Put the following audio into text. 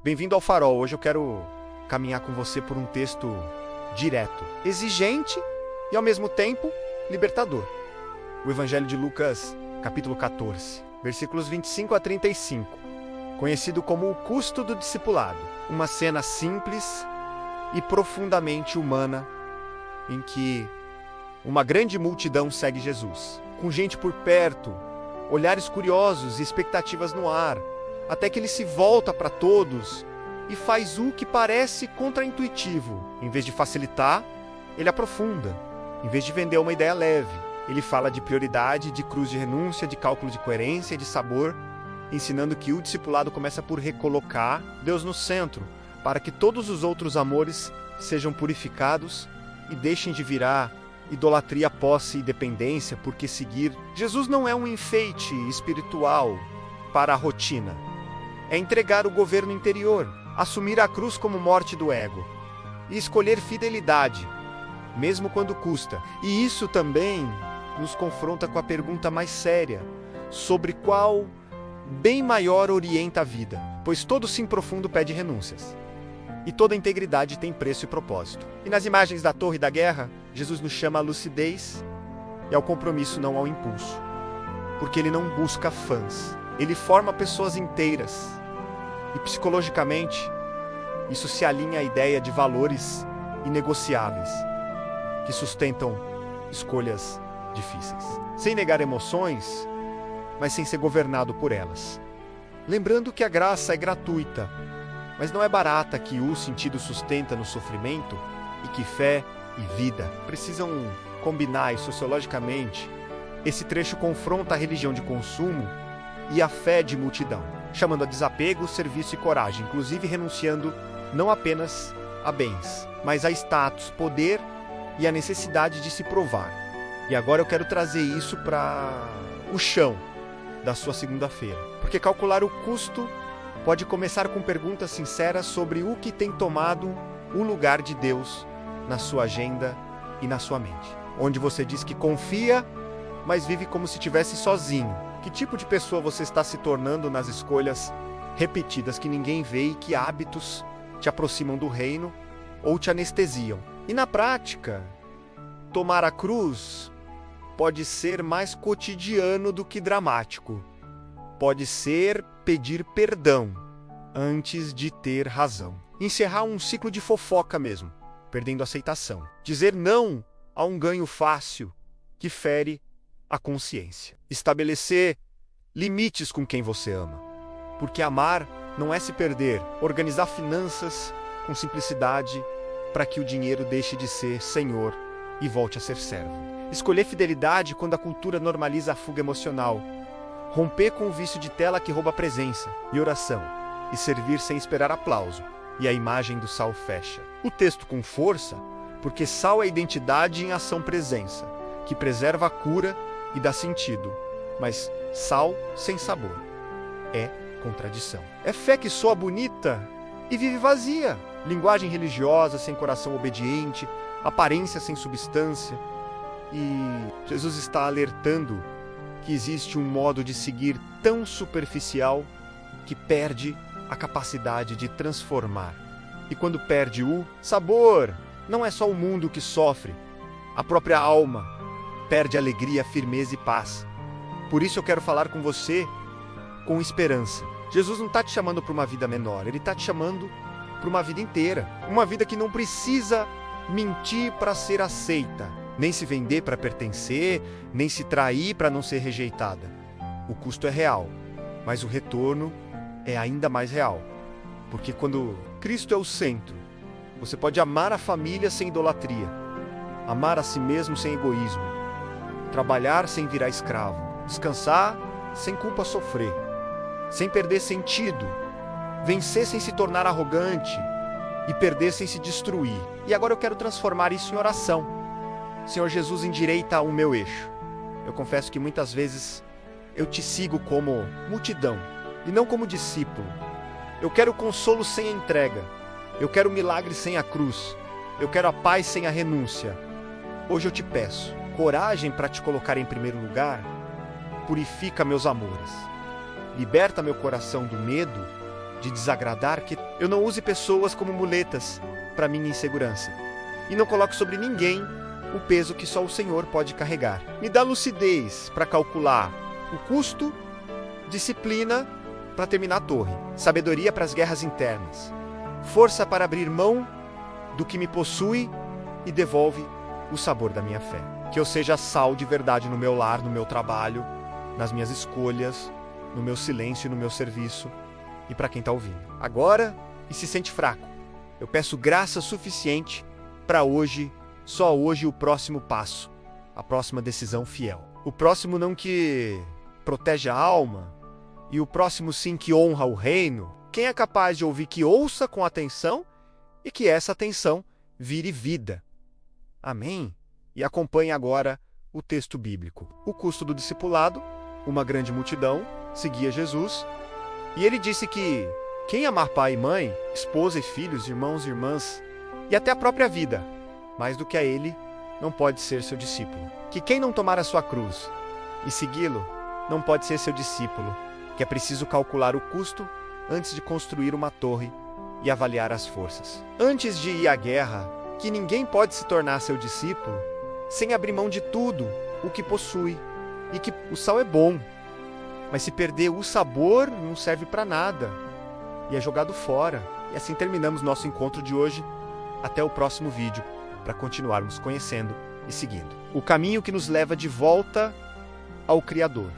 Bem-vindo ao Farol. Hoje eu quero caminhar com você por um texto direto, exigente e ao mesmo tempo libertador. O Evangelho de Lucas, capítulo 14, versículos 25 a 35, conhecido como o custo do discipulado. Uma cena simples e profundamente humana em que uma grande multidão segue Jesus, com gente por perto, olhares curiosos e expectativas no ar, até que ele se volta para todos e faz o que parece contraintuitivo. Em vez de facilitar, ele aprofunda. Em vez de vender uma ideia leve, ele fala de prioridade, de cruz de renúncia, de cálculo de coerência, de sabor, ensinando que o discipulado começa por recolocar Deus no centro, para que todos os outros amores sejam purificados e deixem de virar idolatria, posse e dependência, porque seguir Jesus não é um enfeite espiritual para a rotina. É entregar o governo interior, assumir a cruz como morte do ego e escolher fidelidade, mesmo quando custa. E isso também nos confronta com a pergunta mais séria, sobre qual bem maior orienta a vida, pois todo sim profundo pede renúncias. E toda integridade tem preço e propósito. E nas imagens da torre da guerra, Jesus nos chama à lucidez e ao compromisso, não ao impulso. Porque ele não busca fãs, ele forma pessoas inteiras. E psicologicamente, isso se alinha à ideia de valores inegociáveis, que sustentam escolhas difíceis. Sem negar emoções, mas sem ser governado por elas. Lembrando que a graça é gratuita, mas não é barata, que o sentido sustenta no sofrimento e que fé e vida precisam combinar. E sociologicamente, esse trecho confronta a religião de consumo e a fé de multidão, chamando a desapego, serviço e coragem, inclusive renunciando não apenas a bens, mas a status, poder e a necessidade de se provar. E agora eu quero trazer isso para o chão da sua segunda-feira, porque calcular o custo pode começar com perguntas sinceras sobre o que tem tomado o lugar de Deus na sua agenda e na sua mente. Onde você diz que confia, mas vive como se estivesse sozinho. Que tipo de pessoa você está se tornando nas escolhas repetidas que ninguém vê e que hábitos te aproximam do reino ou te anestesiam? E na prática, tomar a cruz pode ser mais cotidiano do que dramático. Pode ser pedir perdão antes de ter razão. Encerrar um ciclo de fofoca mesmo, perdendo aceitação. Dizer não a um ganho fácil que fere a consciência. Estabelecer limites com quem você ama. Porque amar não é se perder. Organizar finanças com simplicidade para que o dinheiro deixe de ser senhor e volte a ser servo. Escolher fidelidade quando a cultura normaliza a fuga emocional. Romper com o vício de tela que rouba a presença e oração. E servir sem esperar aplauso. E a imagem do sal fecha. O texto com força, porque sal é identidade em ação-presença, que preserva a cura e dá sentido. Mas sal sem sabor é contradição. É fé que soa bonita e vive vazia. Linguagem religiosa sem coração obediente, aparência sem substância. E Jesus está alertando que existe um modo de seguir tão superficial que perde a capacidade de transformar. E quando perde o sabor, não é só o mundo que sofre, a própria alma perde alegria, firmeza e paz. Por isso eu quero falar com você com esperança. Jesus não está te chamando para uma vida menor, ele está te chamando para uma vida inteira. Uma vida que não precisa mentir para ser aceita, nem se vender para pertencer, nem se trair para não ser rejeitada. O custo é real, mas o retorno é ainda mais real. Porque quando Cristo é o centro, você pode amar a família sem idolatria, amar a si mesmo sem egoísmo, trabalhar sem virar escravo, descansar sem culpa sofrer, sem perder sentido, vencer sem se tornar arrogante e perder sem se destruir. E agora eu quero transformar isso em oração. Senhor Jesus, endireita o meu eixo. Eu confesso que muitas vezes eu te sigo como multidão e não como discípulo. Eu quero consolo sem a entrega. Eu quero milagre sem a cruz. Eu quero a paz sem a renúncia. Hoje eu te peço coragem para te colocar em primeiro lugar. Purifica meus amores. Liberta meu coração do medo de desagradar, que eu não use pessoas como muletas para minha insegurança. E não coloque sobre ninguém o peso que só o Senhor pode carregar. Me dá lucidez para calcular o custo, disciplina para terminar a torre, sabedoria para as guerras internas, força para abrir mão do que me possui e devolve o sabor da minha fé. Que eu seja sal de verdade no meu lar, no meu trabalho, nas minhas escolhas, no meu silêncio e no meu serviço e para quem está ouvindo. Agora, e se sente fraco, eu peço graça suficiente para hoje, só hoje, o próximo passo, a próxima decisão fiel. O próximo não que protege a alma, e o próximo sim que honra o reino. Quem é capaz de ouvir que ouça com atenção e que essa atenção vire vida. Amém? E acompanhe agora o texto bíblico. O custo do discipulado, uma grande multidão seguia Jesus, e ele disse que quem amar pai e mãe, esposa e filhos, irmãos e irmãs, e até a própria vida, mais do que a ele, não pode ser seu discípulo. Que quem não tomar a sua cruz e segui-lo, não pode ser seu discípulo, que é preciso calcular o custo antes de construir uma torre e avaliar as forças. Antes de ir à guerra, que ninguém pode se tornar seu discípulo sem abrir mão de tudo o que possui, e que o sal é bom, mas se perder o sabor não serve para nada e é jogado fora. E assim terminamos nosso encontro de hoje. Até o próximo vídeo para continuarmos conhecendo e seguindo o caminho que nos leva de volta ao Criador.